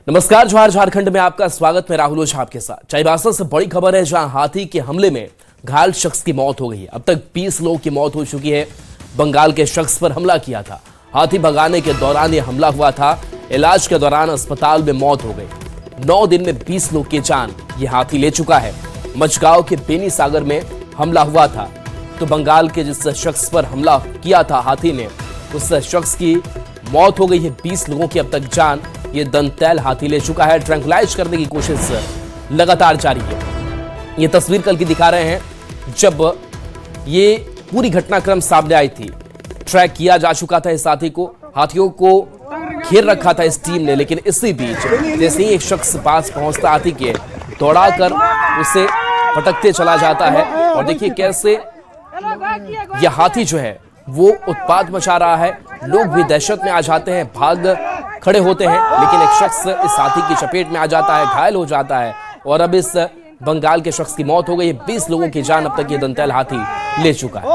नमस्कार, जोहार झारखंड में आपका स्वागत। मैं राहुल ओझा आपके साथ। चाईबासा से बड़ी खबर है, जहां हाथी के हमले में घायल शख्स की मौत हो गई है। अब तक 20 लोगों की मौत हो चुकी है। बंगाल के शख्स पर हमला किया था। हाथी भगाने के दौरान यह हमला हुआ था। इलाज के दौरान अस्पताल में मौत हो गई। 9 दिन में 20 लोग की जान ये हाथी ले चुका है। मझगांव के बेनी सागर में हमला हुआ था, तो बंगाल के जिस शख्स पर हमला किया था हाथी ने, उस शख्स की मौत हो गई है। 20 लोगों की अब तक जान ये दंतैल हाथी ले चुका है। ट्रैंकुलाइज करने की कोशिश लगातार जारी है। ये तस्वीर कल की दिखा रहे हैं, जब ये पूरी घटनाक्रम सामने आई थी। ट्रैक किया जा चुका था इस हाथी को, हाथियों को घेर रखा था इस टीम ने। लेकिन इसी बीच जैसे ही एक शख्स पास पहुंचता हाथी के, दौड़ाकर उसे पटकते चला जाता है। और देखिए कैसे यह हाथी जो है वो उत्पात मचा रहा है। लोग भी दहशत में आ जाते हैं, भाग खड़े होते हैं। लेकिन एक शख्स इस हाथी की चपेट में आ जाता है, घायल हो जाता है। और अब इस बंगाल के शख्स की मौत हो गई है। 20 लोगों की जान अब तक ये दंतैल हाथी ले चुका है।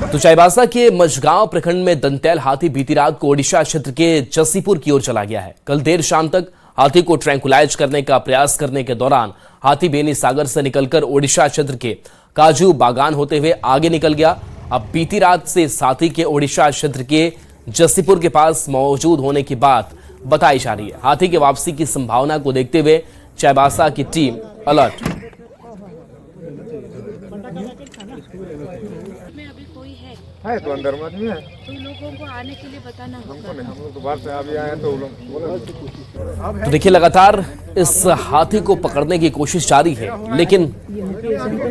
तो चाईबासा के मझगांव प्रखंड में दंतैल हाथी बीती रात को ओडिशा क्षेत्र के जसीपुर की ओर चला गया है। कल देर शाम तक हाथी को ट्रैंकुलाइज करने का प्रयास करने के दौरान हाथी बेनी सागर से निकलकर ओडिशा क्षेत्र के काजू बागान होते हुए आगे निकल गया। अब बीती रात से इस हाथी के ओडिशा क्षेत्र के जसीपुर के पास मौजूद होने की बात बताई जा रही है। हाथी के वापसी की संभावना को देखते हुए चाईबासा की टीम अलर्ट। है तो अंदर में आदमी है, तो लोगों को आने के लिए बताना हमको नहीं, हम लोग तो बाहर से अभी आए हैं तो लोग बोले। तो देखिए लगातार इस हाथी को पकड़ने की कोशिश जारी है, लेकिन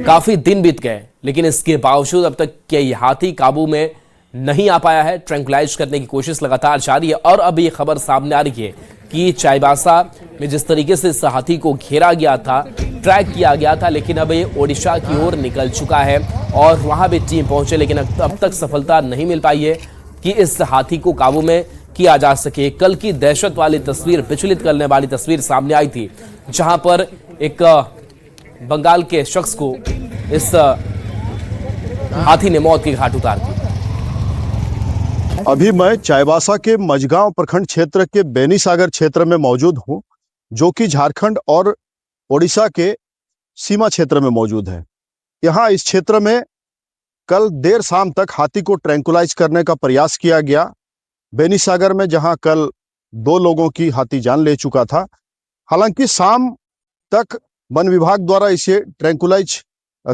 काफी दिन बीत गए, लेकिन इसके बावजूद अब तक क्या ये हाथी काबू में नहीं आ पाया है। ट्रैंकुलाइज करने की कोशिश लगातार जारी है। और अब ये खबर सामने आ रही है कि चाईबासा में जिस तरीके से इस हाथी को घेरा गया था, ट्रैक किया गया था, लेकिन अब ये ओडिशा की ओर निकल चुका है और वहां भी टीम पहुंचे, लेकिन अब तक सफलता नहीं मिल पाई है कि इस हाथी को काबू में किया जा सके। कल की दहशत वाली तस्वीर, विचलित करने वाली तस्वीर सामने आई थी, जहां पर एक बंगाल के शख्स को इस हाथी ने मौत की घाट उतार दी। अभी मैं चाईबासा के मझगांव प्रखंड क्षेत्र के बेनी सागर क्षेत्र में मौजूद हूं, जो कि झारखंड और ओडिशा के सीमा क्षेत्र में मौजूद है। यहाँ इस क्षेत्र में कल देर शाम तक हाथी को ट्रैंकुलाइज करने का प्रयास किया गया बेनी सागर में, जहां कल 2 लोगों की हाथी जान ले चुका था। हालांकि शाम तक वन विभाग द्वारा इसे ट्रैंकुलाइज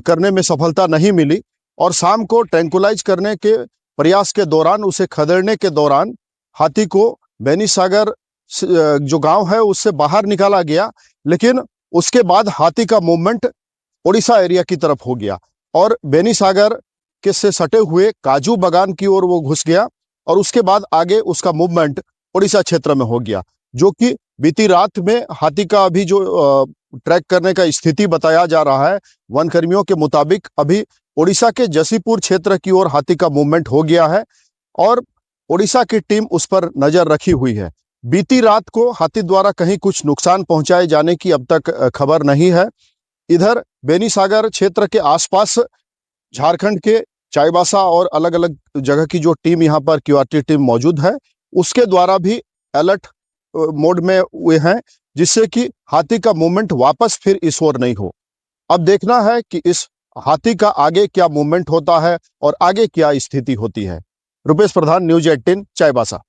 करने में सफलता नहीं मिली और शाम को ट्रैंकुलाइज करने के प्रयास के दौरान, उसे खदेड़ने के दौरान हाथी को बेनी सागर जो गांव है उससे बाहर निकाला गया। लेकिन उसके बाद हाथी का मूवमेंट ओडिशा एरिया की तरफ हो गया और बेनी सागर के से सटे हुए काजू बागान की ओर वो घुस गया और उसके बाद आगे उसका मूवमेंट ओडिशा क्षेत्र में हो गया, जो कि बीती रात में हाथी का अभी जो ट्रैक करने का स्थिति बताया जा रहा है, वन कर्मियों के मुताबिक अभी ओडिशा के जसीपुर क्षेत्र की ओर हाथी का मूवमेंट हो गया है और ओडिशा की टीम उस पर नजर रखी हुई है। बीती रात को हाथी द्वारा कहीं कुछ नुकसान पहुंचाए जाने की अब तक खबर नहीं है। इधर बेनी सागर क्षेत्र के आसपास झारखंड के चाईबासा और अलग अलग जगह की जो टीम यहाँ पर क्यूआरटी टीम मौजूद है, उसके द्वारा भी अलर्ट मोड में हुए हैं, जिससे कि हाथी का मूवमेंट वापस फिर इस ओर नहीं हो। अब देखना है कि इस हाथी का आगे क्या मूवमेंट होता है और आगे क्या स्थिति होती है। रुपेश प्रधान, न्यूज 18 चाईबासा।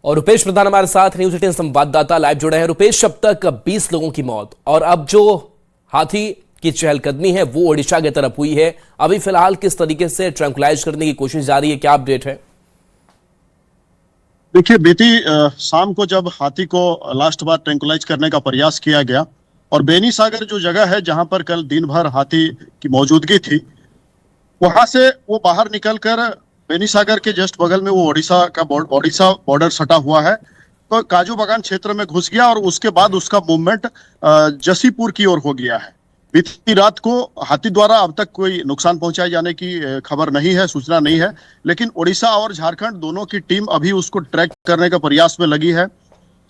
और रुपेश प्रधान हमारे साथ न्यूज 18 संवाददाता लाइव जुड़े हैं। रुपेश, अब तक 20 लोगों की मौत और अब जो हाथी की चहलकदमी है वो ओडिशा की तरफ हुई है। अभी फिलहाल किस तरीके से ट्रैंकुलाइज करने की कोशिश जारी है, क्या अपडेट है? देखिए, बीती शाम को जब हाथी को लास्ट बार ट्रैंकुलाइज करने का प्रयास किया गया और बेनी सागर जो जगह है जहां पर कल दिन भर हाथी की मौजूदगी थी, वहां से वो बाहर निकलकर बेनी सागर के जस्ट बगल में वो ओडिशा बॉर्डर सटा हुआ है, तो काजू बागान क्षेत्र में घुस गया और उसके बाद उसका मूवमेंट जसीपुर की ओर हो गया है। बीती रात को हाथी द्वारा अब तक कोई नुकसान पहुंचाए जाने की खबर नहीं है, सूचना नहीं है, लेकिन ओडिशा और झारखंड दोनों की टीम अभी उसको ट्रैक करने का प्रयास में लगी है।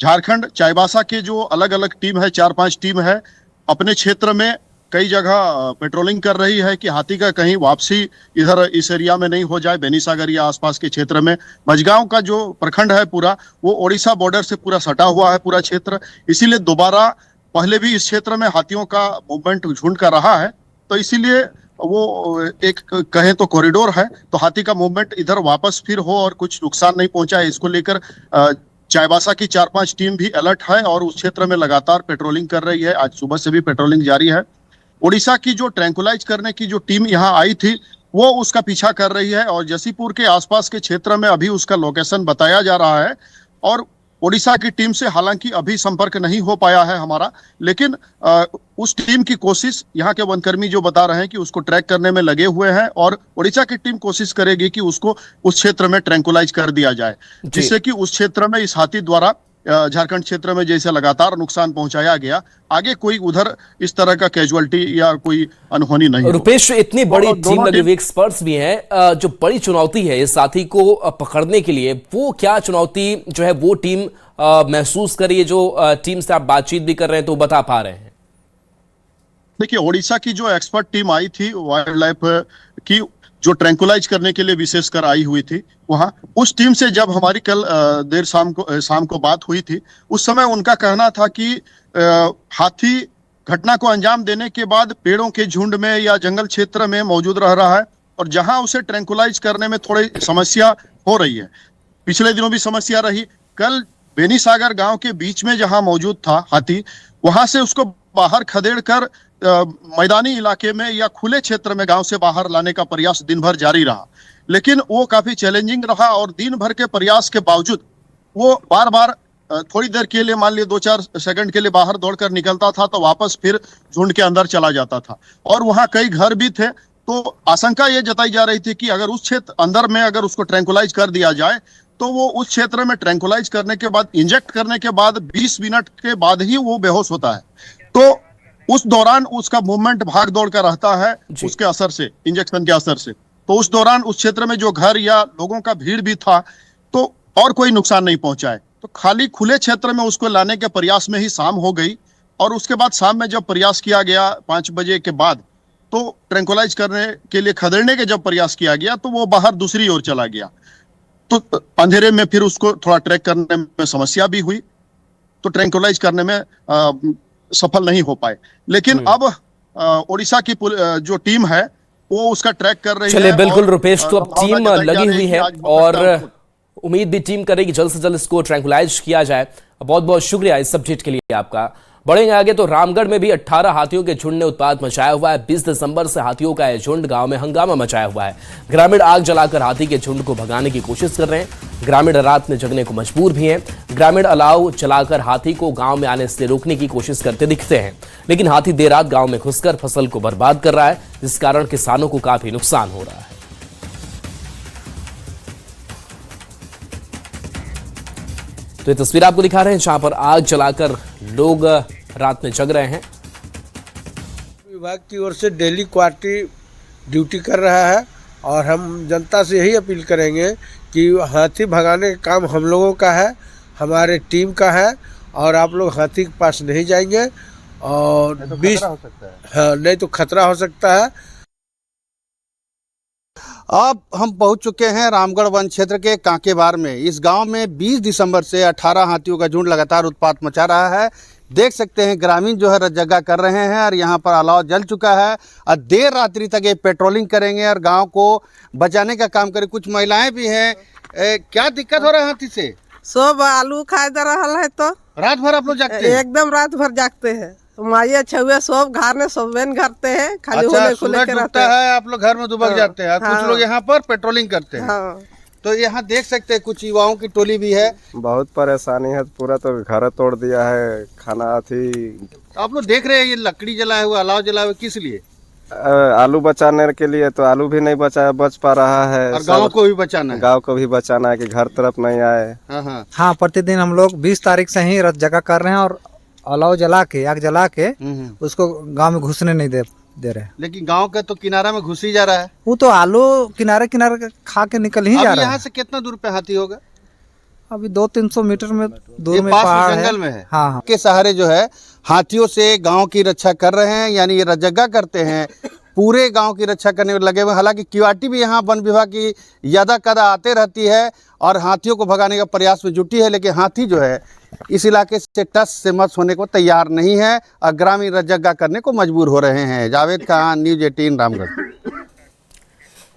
झारखंड चाईबासा के जो अलग अलग टीम है, 4-5 टीम है, अपने क्षेत्र में कई जगह पेट्रोलिंग कर रही है कि हाथी का कहीं वापसी इधर इस एरिया में नहीं हो जाए, बेनीसागर या आसपास के क्षेत्र में। मझगांव का जो प्रखंड है पूरा, वो ओडिशा बॉर्डर से पूरा सटा हुआ है पूरा क्षेत्र, इसीलिए दोबारा पहले भी इस क्षेत्र में हाथियों का मूवमेंट झुंड का रहा है, तो इसीलिए वो एक कहे तो कॉरिडोर है, तो हाथी का मूवमेंट इधर वापस फिर हो और कुछ नुकसान नहीं पहुंचा है, इसको लेकर चाईबासा की 4-5 टीम भी अलर्ट है और उस क्षेत्र में लगातार पेट्रोलिंग कर रही है। आज सुबह से भी पेट्रोलिंग जारी है। उड़ीसा की जो ट्रैंकुलाइज करने की जो टीम यहाँ आई थी, वो उसका पीछा कर रही है और जसीपुर के आसपास के क्षेत्र में अभी उसका लोकेशन बताया जा रहा है। और उड़ीसा की टीम से हालांकि अभी संपर्क नहीं हो पाया है हमारा, लेकिन उस टीम की कोशिश यहाँ के वनकर्मी जो बता रहे हैं कि उसको ट्रैक करने में लगे हुए हैं और उड़ीसा की टीम कोशिश करेगी कि उसको उस क्षेत्र में ट्रैंकुलाइज कर दिया जाए, जिससे कि उस क्षेत्र में इस हाथी द्वारा झारखंड क्षेत्र में जैसे लगातार नुकसान पहुंचाया गया, आगे कोई उधर इस तरह का कैजुअलिटी या कोई अनहोनी नहीं। रुपेश, इतनी बड़ी टीम लगी हुई, एक्सपर्ट्स भी हैं, जो बड़ी चुनौती है इस साथी को पकड़ने के लिए, वो क्या चुनौती जो है वो टीम महसूस कर रही है, जो टीम से आप बातचीत भी कर रहे हैं तो बता पा रहे हैं? देखिए, ओडिशा की जो एक्सपर्ट टीम आई थी वाइल्ड लाइफ की, जो ट्रैंकुलाइज करने के लिए विशेषकर आई हुई थी वहां, उस टीम से जब हमारी कल देर शाम को बात हुई थी, उस समय उनका कहना था कि हाथी घटना को अंजाम देने के बाद पेड़ों के झुंड में या जंगल क्षेत्र में मौजूद रह रहा है और जहां उसे ट्रैंकुलाइज करने में थोड़ी समस्या हो रही है। पिछले दिनों भी समस्या रही। कल बेनीसागर गांव के बीच में जहां मौजूद था हाथी, वहां से उसको बाहर खदेड़ कर मैदानी इलाके में या खुले क्षेत्र में गांव से बाहर लाने का प्रयास दिन भर जारी रहा, लेकिन वो काफी चैलेंजिंग रहा और दिन भर के प्रयास के बावजूद वो बार बार थोड़ी देर के लिए, मान लिया 2-4 सेकंड के लिए बाहर दौड़कर निकलता था तो वापस फिर झुंड के अंदर चला जाता था। और वहां कई घर भी थे, तो आशंका ये जताई जा रही थी कि अगर उस क्षेत्र अंदर में अगर उसको ट्रैंकुलाइज कर दिया जाए तो वो उस क्षेत्र में ट्रैंकुलाइज करने के बाद, इंजेक्ट करने के बाद 20 मिनट के बाद ही वो बेहोश होता है। तो उस दौरान उसका मूवमेंट भाग दौड़ का रहता है उसके असर से, इंजेक्शन के असर से। तो उस दौरान उस क्षेत्र में जो घर या लोगों का भीड़ भी था, तो और कोई नुकसान नहीं पहुंचा है। तो खाली खुले क्षेत्र में उसको लाने के प्रयास में ही शाम हो गई और उसके बाद शाम में जब प्रयास किया गया 5 बजे के बाद, तो ट्रैंकुलाइज करने के लिए खदेड़ने के जब प्रयास किया गया तो वो बाहर दूसरी ओर चला गया। तो अंधेरे में फिर उसको थोड़ा ट्रैक करने में समस्या भी हुई, तो ट्रैंकुलाइज करने में सफल नहीं हो पाए। लेकिन अब ओडिशा की जो टीम है वो उसका ट्रैक कर रही है। चलिए, बिल्कुल रुपेश, तो अब टीम लगी हुई है और उम्मीद भी टीम करेगी जल्द से जल्द इसको ट्रैंकुलाइज किया जाए। बहुत बहुत शुक्रिया इस अपडेट के लिए आपका। बढ़ेंगे आगे तो रामगढ़ में भी 18 हाथियों के झुंड ने उत्पात मचाया हुआ है। 20 दिसंबर से हाथियों का यह झुंड गांव में हंगामा मचाया हुआ है। ग्रामीण आग जलाकर हाथी के झुंड को भगाने की कोशिश कर रहे हैं। ग्रामीण रात में जगने को मजबूर भी हैं। ग्रामीण अलाव जलाकर हाथी को गांव में आने से रोकने की कोशिश करते दिखते हैं, लेकिन हाथी देर रात गांव में घुसकर फसल को बर्बाद कर रहा है, जिस कारण किसानों को काफी नुकसान हो रहा है। तो ये तस्वीर आपको दिखा रहे हैं जहां पर आग जलाकर लोग रात में जग रहे हैं। विभाग की ओर से डेली क्वार्टी ड्यूटी कर रहा है और हम जनता से यही अपील करेंगे कि हाथी भगाने का काम हम लोगों का है, हमारे टीम का है और आप लोग हाथी के पास नहीं जाएंगे और नहीं तो खतरा हो सकता है। हाँ, नहीं तो खतरा हो सकता है। अब हम पहुंच चुके हैं रामगढ़ वन क्षेत्र के कांकेबार में। इस गांव में 20 दिसंबर से 18 हाथियों का झुंड लगातार उत्पात मचा रहा है। देख सकते हैं ग्रामीण जो है रतजगा कर रहे हैं और यहाँ पर अलाव जल चुका है और देर रात्रि तक ये पेट्रोलिंग करेंगे और गांव को बचाने का काम करें। कुछ महिलाएं भी हैं। क्या दिक्कत हो रहा है हाथी से? सब आलू खाए दे रहा है, तो रात भर आप लोग जागते हैं? एकदम रात भर जागते हैं। माइया छुए सब घर में सब बेन घरते हैं, खाली होने को लेकर रहते है। आप लोग घर में दुबक जाते हैं। हाँ। कुछ लोग यहाँ पर पेट्रोलिंग करते हैं। हाँ। तो यहाँ देख सकते हैं कुछ युवाओं की टोली भी है। बहुत परेशानी है, पूरा तो घर तोड़ दिया है। खाना थी, आप लोग देख रहे हैं ये लकड़ी जलाए हुए, अलाव जलाए हुए, किस लिए? आलू बचाने के लिए। तो आलू भी नहीं बच पा रहा है और गांव को भी बचाना है। गांव को भी बचाना है कि घर तरफ नहीं आए। हाँ, प्रतिदिन हम लोग 20 तारीख से ही रत जगह कर रहे हैं और अलाव जला के, आग जला के उसको गांव में घुसने नहीं दे रहे। लेकिन गांव का तो किनारा में घुस ही जा रहा है। वो तो आलू किनारे किनारे खा के निकल ही जा रहा है। यहाँ से कितना दूर पे हाथी होगा? अभी 200-300 मीटर में दूर में पास पहाड़ जंगल में है। हाँ। के सहारे जो है हाथियों से गांव की रक्षा कर रहे हैं, यानी ये रजगा करते हैं, पूरे गांव की रक्षा करने में लगे हुए। हालांकि क्यूआरटी भी यहाँ वन विभाग की यदा कदा आते रहती है और हाथियों को भगाने का प्रयास में जुटी है, लेकिन हाथी जो है इस इलाके से टस से मस होने को तैयार नहीं है और ग्रामीण रजगा करने को मजबूर हो रहे हैं। जावेद खान, न्यूज़ 18 रामगढ़।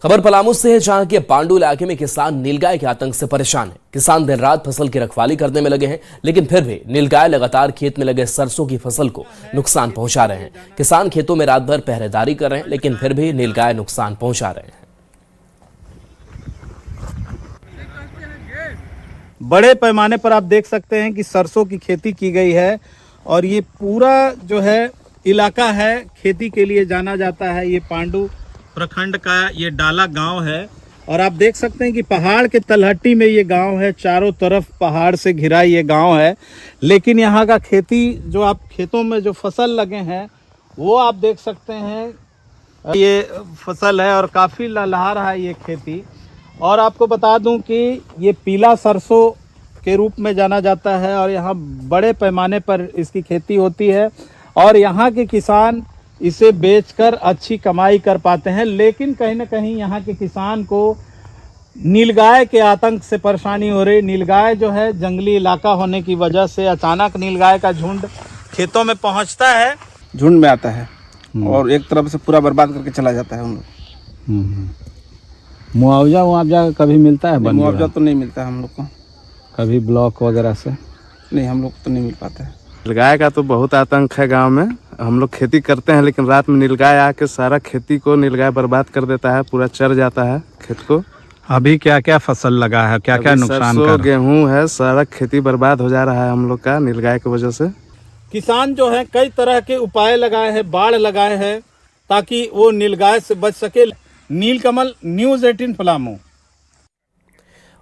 खबर पलामू से है, जहां के पांडु इलाके में किसान नीलगाय के आतंक से परेशान हैं। किसान दिन रात फसल की रखवाली करने में लगे हैं, लेकिन फिर भी नीलगाय लगातार खेत में लगे सरसों की फसल को नुकसान पहुंचा रहे हैं। किसान खेतों में रात भर पहरेदारी कर रहे हैं, लेकिन फिर भी नीलगाय नुकसान पहुंचा रहे हैं। बड़े पैमाने पर आप देख सकते हैं कि सरसों की खेती की गई है और ये पूरा जो है इलाका है खेती के लिए जाना जाता है। ये पांडु प्रखंड का ये डाला गांव है और आप देख सकते हैं कि पहाड़ के तलहटी में ये गांव है, चारों तरफ पहाड़ से घिरा ये गांव है। लेकिन यहाँ का खेती जो आप खेतों में जो फसल लगे हैं वो आप देख सकते हैं, ये फसल है और काफ़ी लहलहा रहा है ये खेती। और आपको बता दूं कि ये पीला सरसों के रूप में जाना जाता है और यहाँ बड़े पैमाने पर इसकी खेती होती है और यहाँ के किसान इसे बेचकर अच्छी कमाई कर पाते हैं। लेकिन कहीं ना कहीं यहाँ के किसान को नीलगाय के आतंक से परेशानी हो रही। नीलगाय जो है जंगली इलाका होने की वजह से अचानक नीलगाय का झुंड खेतों में पहुँचता है, झुंड में आता है और एक तरफ से पूरा बर्बाद करके चला जाता है। हम लोग मुआवजा कभी मिलता है? मुआवजा तो नहीं मिलता है हम लोग को, कभी ब्लॉक वगैरह से नहीं, हम लोग को तो नहीं मिल पाता है। नीलगाय का तो बहुत आतंक है गांव में। हम लोग खेती करते हैं, लेकिन रात में नीलगाय आके सारा खेती को नीलगाय बर्बाद कर देता है, पूरा चर जाता है खेत को। अभी क्या क्या फसल लगा है, क्या क्या नुकसान कर? गेहूं है, सारा खेती बर्बाद हो जा रहा है हम लोग का नीलगाय की वजह से। किसान जो है कई तरह के उपाय लगाए हैं, बाड़ लगाए हैं ताकि वो नीलगाय से बच सके। नीलकमल, न्यूज़ 18 पलामू।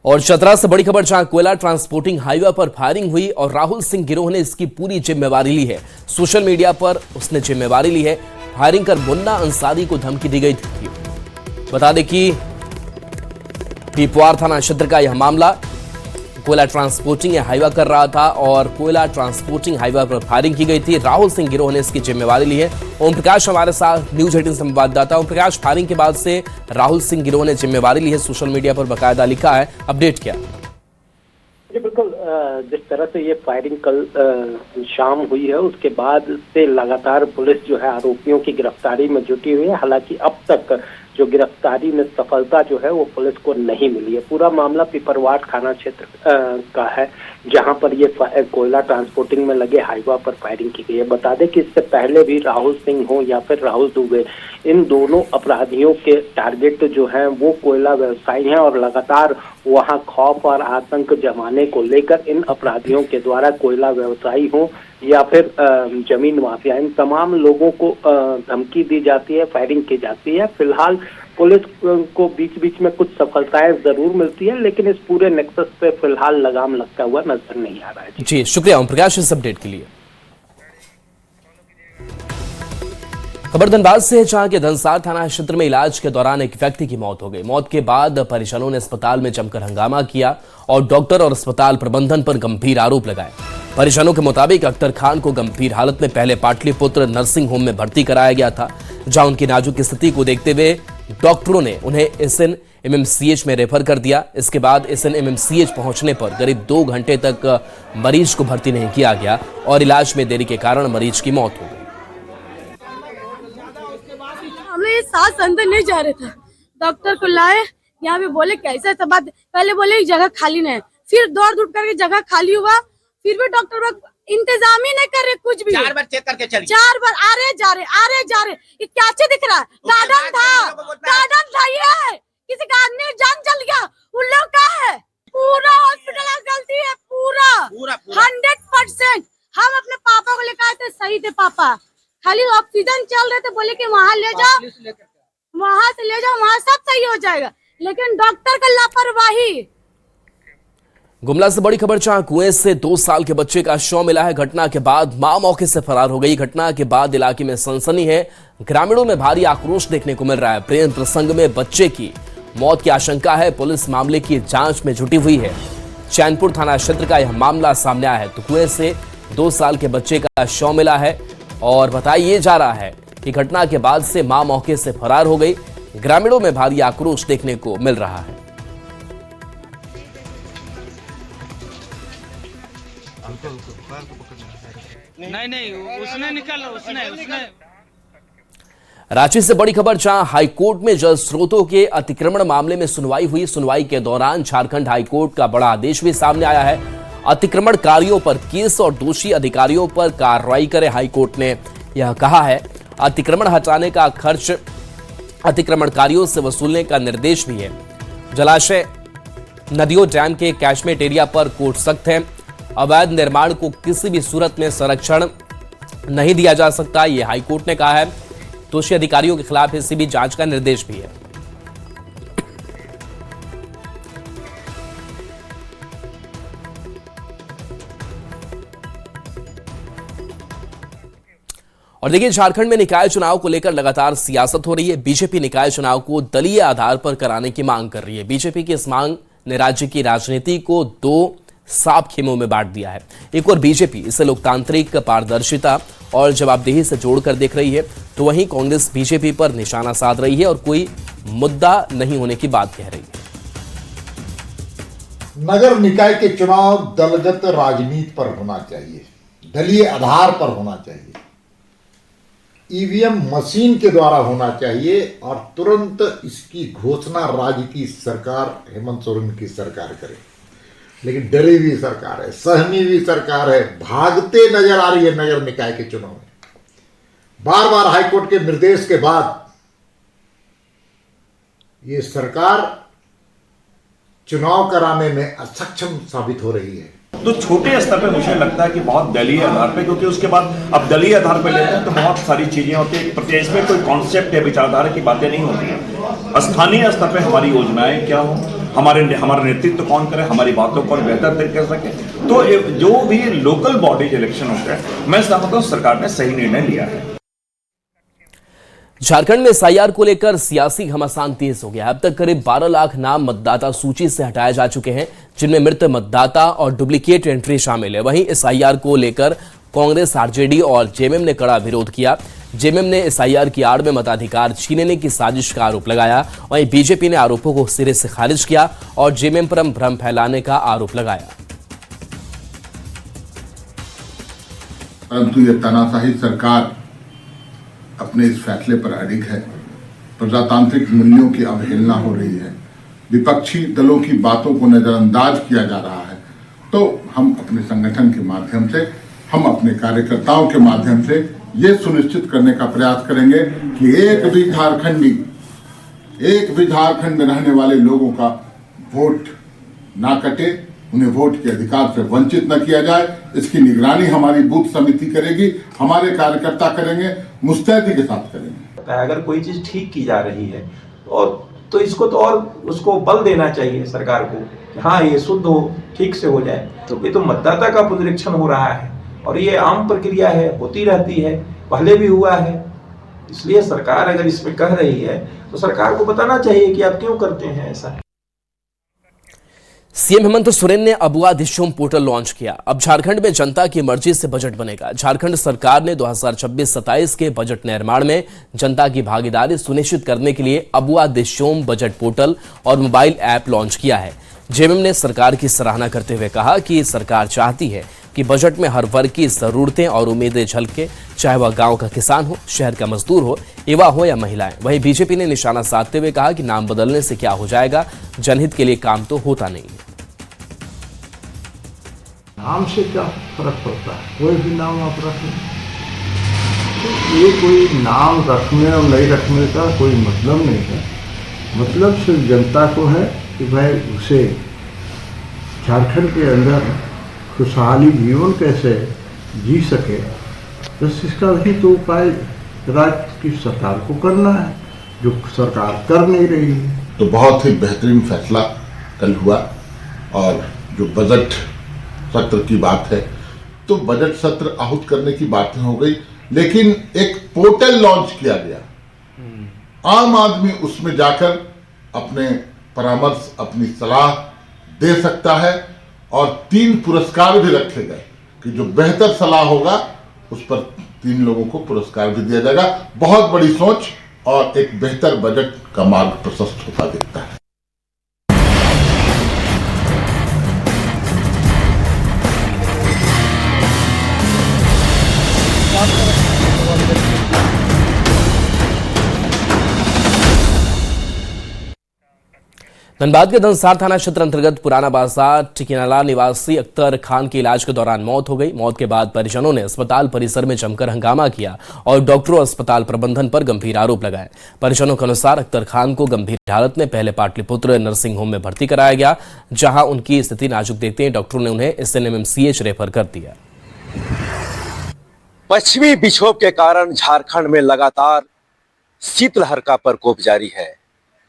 और चतरा से बड़ी खबर, जहां कोयला ट्रांसपोर्टिंग हाईवे पर फायरिंग हुई और राहुल सिंह गिरोह ने इसकी पूरी जिम्मेवारी ली है। सोशल मीडिया पर उसने जिम्मेवारी ली है। फायरिंग कर मुन्ना अंसारी को धमकी दी गई थी। बता दें कि पीपवार थाना क्षेत्र का यह मामला, कोयला ट्रांसपोर्टिंग हाईवे कर रहा था और कोयला ट्रांसपोर्टिंग हाईवे पर फायरिंग की गई थी। राहुल सिंह गिरोह ने इसकी जिम्मेवारी ली है। ओम प्रकाश हमारे साथ न्यूज़ 18 संवाददाता। ओम प्रकाश, फायरिंग के बाद से राहुल सिंह गिरोह ने जिम्मेवारी ली है, सोशल मीडिया पर बाकायदा लिखा है, अपडेट क्या? जी बिल्कुल, जिस तरह से ये फायरिंग कल शाम हुई है उसके बाद से लगातार पुलिस जो है आरोपियों की गिरफ्तारी में जुटी हुई है। हालांकि अब तक जो गिरफ्तारी में सफलता जो है वो पुलिस को नहीं मिली है। पूरा मामला पिपरवार थाना क्षेत्र का है, जहां पर ये कोयला ट्रांसपोर्टिंग में लगे हाईवा पर फायरिंग की गई है। बता दें कि इससे पहले भी राहुल सिंह हो या फिर राहुल दुबे, इन दोनों अपराधियों के टारगेट जो हैं वो कोयला व्यवसायी हैं और लगातार वहां खौफ और आतंक जमाने को लेकर इन अपराधियों के द्वारा कोयला व्यवसायी हो या फिर जमीन माफिया, इन तमाम लोगों को धमकी दी जाती है, फायरिंग की जाती है। फिलहाल पुलिस को बीच बीच में कुछ सफलताएं जरूर मिलती है, लेकिन इस पूरे नेक्सस पे फिलहाल लगाम लगता हुआ नजर नहीं आ रहा है। जी शुक्रिया ओम प्रकाश इस अपडेट के लिए। खबर धनबाद से है, जहां के धनसार थाना क्षेत्र में इलाज के दौरान एक व्यक्ति की मौत हो गई। मौत के बाद परिजनों ने अस्पताल में जमकर हंगामा किया और डॉक्टर और अस्पताल प्रबंधन पर गंभीर आरोप लगाए। परिजनों के मुताबिक अख्तर खान को गंभीर हालत में पहले पाटलिपुत्र नर्सिंग होम में भर्ती कराया गया था, जहां उनकी नाजुक स्थिति को देखते हुए डॉक्टरों ने उन्हें SNMMCH में रेफर कर दिया। इसके बाद SNMMCH पहुंचने पर करीब 2 घंटे तक मरीज को भर्ती नहीं किया गया और इलाज में देरी के कारण मरीज की मौत हो गई। हम लोग साथ अंदर नहीं जा रहे थे, डॉक्टर को लाए, यहाँ पे बोले कैसे ऐसा बात, पहले बोले जगह खाली नहीं, फिर दौड़ दौड़ करके जगह खाली हुआ, फिर भी डॉक्टर लोग इंतजाम ही नहीं कर रहे कुछ भी। 4 बार चेक करके चली, 4 बार आ रहे जा रहे, ये क्या चीज दिख रहा है? गार्डन था ये, किसी का आदमी जान चल गया, उन लोग का है, पूरा हॉस्पिटल का गलती है, पूरा 100%। हम अपने पापा को लेकर आए थे, सही थे पापा, खाली ऑक्सीजन चल रहे थे, बोले कि वहाँ ले जाओ, वहाँ से ले जाओ, वहाँ सब सही हो जाएगा, लेकिन डॉक्टर का लापरवाही। गुमला से बड़ी खबर, जहां कुएं से 2 साल के बच्चे का शव मिला है। घटना के बाद मां मौके से फरार हो गई। घटना के बाद इलाके में सनसनी है, ग्रामीणों में भारी आक्रोश देखने को मिल रहा है। प्रेम प्रसंग में बच्चे की मौत की आशंका है, पुलिस मामले की जांच में जुटी हुई है। चैनपुर थाना क्षेत्र का यह मामला सामने आया है। तो कुएं से 2 साल के बच्चे का शव मिला है और बताया जा रहा है कि घटना के बाद से मां मौके से फरार हो गई। ग्रामीणों में भारी आक्रोश देखने को मिल रहा है। नहीं उसने निकाला उसने रांची से बड़ी खबर, जहां हाईकोर्ट में जल स्रोतों के अतिक्रमण मामले में सुनवाई हुई। सुनवाई के दौरान झारखंड हाईकोर्ट का बड़ा आदेश भी सामने आया है। अतिक्रमणकारियों पर केस और दोषी अधिकारियों पर कार्रवाई करे। हाईकोर्ट ने यह कहा है। अतिक्रमण हटाने का खर्च अतिक्रमणकारियों से वसूलने का निर्देश भी है। जलाशय, नदियों, डैम के कैचमेंट एरिया पर कोर्ट सख्त है। अवैध निर्माण को किसी भी सूरत में संरक्षण नहीं दिया जा सकता, यह हाईकोर्ट ने कहा है। दोषी अधिकारियों के खिलाफ एसीबी जांच का निर्देश भी है। और देखिए, झारखंड में निकाय चुनाव को लेकर लगातार सियासत हो रही है। बीजेपी निकाय चुनाव को दलीय आधार पर कराने की मांग कर रही है। बीजेपी की इस मांग ने राज्य की राजनीति को 2 साफ खेमों में बांट दिया है। एक और बीजेपी इसे लोकतांत्रिक पारदर्शिता और जवाबदेही से जोड़कर देख रही है, तो वहीं कांग्रेस बीजेपी पर निशाना साध रही है और कोई मुद्दा नहीं होने की बात कह रही है। नगर निकाय के चुनाव दलगत राजनीति पर होना चाहिए, दलीय आधार पर होना चाहिए, ईवीएम मशीन के द्वारा होना चाहिए और तुरंत इसकी घोषणा राज्य की सरकार, हेमंत सोरेन की सरकार करे। लेकिन डरी हुई सरकार है, सहमी हुई सरकार है, भागते नजर आ रही है नगर निकाय के चुनाव में। बार बार हाईकोर्ट के निर्देश के बाद ये सरकार चुनाव कराने में असक्षम साबित हो रही है। तो छोटे स्तर पे मुझे लगता है कि बहुत दलीय आधार पे, क्योंकि उसके बाद अब दलीय आधार पे लेते हैं तो बहुत सारी चीजें होती है। इसमें कोई कॉन्सेप्ट या विचारधारा की बातें नहीं होती है। स्थानीय स्तर पे हमारी योजनाएं क्या हो, हमारा नेतृत्व कौन करे, हमारी बातों को बेहतर तरीके से सके। तो जो भी लोकल बॉडीज इलेक्शन होते हैं, मैं समझता हूं सरकार ने सही निर्णय लिया है। झारखंड में एसआईआर को लेकर सियासी घमासान तेज हो गया। अब तक करीब 12 लाख नाम मतदाता सूची से हटाए जा चुके हैं, जिनमें मृत मतदाता और डुप्लीकेट एंट्री शामिल है। वहीं एसआईआर को लेकर कांग्रेस, आरजेडी और जेएमएम ने कड़ा विरोध किया। जेएमएम ने एसआईआर की आड़ में मताधिकार छीनने की साजिश का आरोप लगाया। वहीं बीजेपी ने आरोपों को सिरे से खारिज किया और जेएमएम पर भ्रम फैलाने का आरोप लगाया। परंतु यह तानाशाही सरकार अपने इस फैसले पर अडिग है। प्रजातांत्रिक मूल्यों की अवहेलना हो रही है, विपक्षी दलों की बातों को नजरअंदाज किया जा रहा है। तो हम अपने संगठन के माध्यम से, हम अपने कार्यकर्ताओं के माध्यम से ये सुनिश्चित करने का प्रयास करेंगे कि एक भी झारखंड में रहने वाले लोगों का वोट ना कटे, उन्हें वोट के अधिकार से वंचित न किया जाए। इसकी निगरानी हमारी बूथ समिति करेगी, हमारे कार्यकर्ता करेंगे, मुस्तैदी के साथ करेंगे। अगर कोई चीज ठीक की जा रही है और तो इसको तो और उसको बल देना चाहिए सरकार को कि हाँ ये शुद्ध हो, ठीक से हो जाए। तो ये तो मतदाता का पुनरीक्षण हो रहा है और ये आम प्रक्रिया है, होती रहती है, पहले भी हुआ है। इसलिए सरकार अगर इसमें कह रही है तो सरकार को बताना चाहिए कि आप क्यों करते हैं ऐसा। सीएम हेमंत सोरेन ने अबुआ दिशोम पोर्टल लॉन्च किया। अब झारखंड में जनता की मर्जी से बजट बनेगा। झारखंड सरकार ने 2026-27 के बजट निर्माण में जनता की भागीदारी सुनिश्चित करने के लिए अबुआ दिशोम बजट पोर्टल और मोबाइल ऐप लॉन्च किया है। जेएमएम ने सरकार की सराहना करते हुए कहा कि सरकार चाहती है कि बजट में हर वर्ग की जरूरतें और उम्मीदें झलके, चाहे वह गांव का किसान हो, शहर का मजदूर हो, युवा हो या महिलाएं। वहीं बीजेपी ने निशाना साधते हुए कहा कि नाम बदलने से क्या हो जाएगा, जनहित के लिए काम तो होता नहीं है। नाम से क्या फर्क पड़ता है, कोई भी नाम आप रख लें। तो ये कोई नाम रखने और नहीं रखने का कोई मतलब नहीं है। मतलब सिर्फ जनता को है कि भाई उसे झारखंड के अंदर खुशहाली जीवन कैसे जी सके, बस इसका ही तो उपाय राज्य की सरकार को करना है, जो सरकार कर नहीं रही है। तो बहुत ही बेहतरीन फैसला कल हुआ और जो बजट सत्र की बात है तो बजट सत्र आहूत करने की बातें हो गई, लेकिन एक पोर्टल लॉन्च किया गया। आम आदमी उसमें जाकर अपने परामर्श, अपनी सलाह दे सकता है और 3 पुरस्कार भी रखे गए। कि जो बेहतर सलाह होगा उस पर 3 लोगों को पुरस्कार भी दिया जाएगा। बहुत बड़ी सोच और एक बेहतर बजट का मार्ग प्रशस्त होता दिखता है। धनबाद के धनसार थाना क्षेत्र अंतर्गत पुराना बाजार टिकिनाला निवासी अख्तर खान की इलाज के दौरान मौत हो गई। मौत के बाद परिजनों ने अस्पताल परिसर में जमकर हंगामा किया और डॉक्टरों अस्पताल प्रबंधन पर गंभीर आरोप लगाए। परिजनों के अनुसार अख्तर खान को गंभीर हालत में पहले पाटलिपुत्र नर्सिंग होम में भर्ती कराया गया, जहां उनकी स्थिति नाजुक देखते ही डॉक्टरों ने उन्हें SNMMCH रेफर कर दिया। पश्चिमी विक्षोभ के कारण झारखंड में लगातार शीतलहर का प्रकोप जारी है।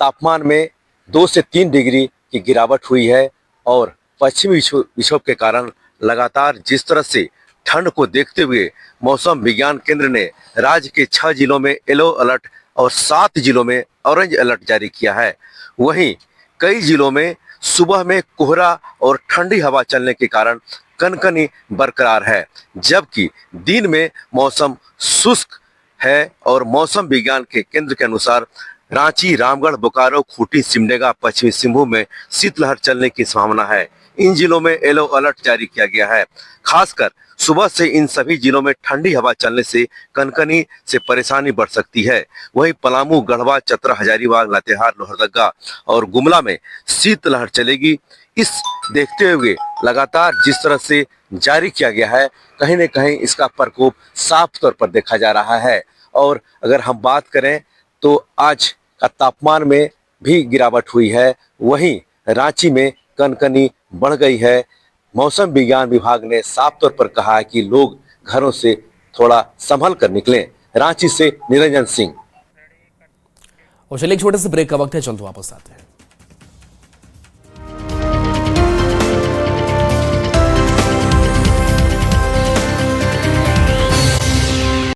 तापमान में 2 से 3 डिग्री की गिरावट हुई है और पश्चिमी विक्षोभ के कारण लगातार जिस तरह से ठंड को देखते हुए मौसम विज्ञान केंद्र ने राज्य के 6 जिलों में येलो अलर्ट और 7 जिलों में ऑरेंज अलर्ट जारी किया है, वहीं कई जिलों में सुबह में कोहरा और ठंडी हवा चलने के कारण कनकनी बरकरार है, जबकि दिन में मौसम शुष्क है और मौसम विज्ञान के केंद्र के अनुसार रांची, रामगढ़, बोकारो, खूंटी, सिमडेगा, पश्चिमी सिंहभूम में शीतलहर चलने की संभावना है। इन जिलों में येलो अलर्ट जारी किया गया है। खासकर सुबह से इन सभी जिलों में ठंडी हवा चलने से कनकनी से परेशानी बढ़ सकती है। वहीं पलामू, गढ़वा, चतरा, हजारीबाग, लातेहार, लोहरदगा और गुमला में शीतलहर चलेगी। इस देखते हुए लगातार जिस तरह से जारी किया गया है, कहीं न कहीं इसका प्रकोप साफ तौर पर देखा जा रहा है। और अगर हम बात करें तो आज का तापमान में भी गिरावट हुई है, वहीं रांची में कनकनी बढ़ गई है। मौसम विज्ञान विभाग ने साफ तौर पर कहा है कि लोग घरों से थोड़ा संभल कर निकलें। रांची से निरंजन सिंह। और चलिए एक छोटे से ब्रेक का वक्त है, चलते वापस आते हैं।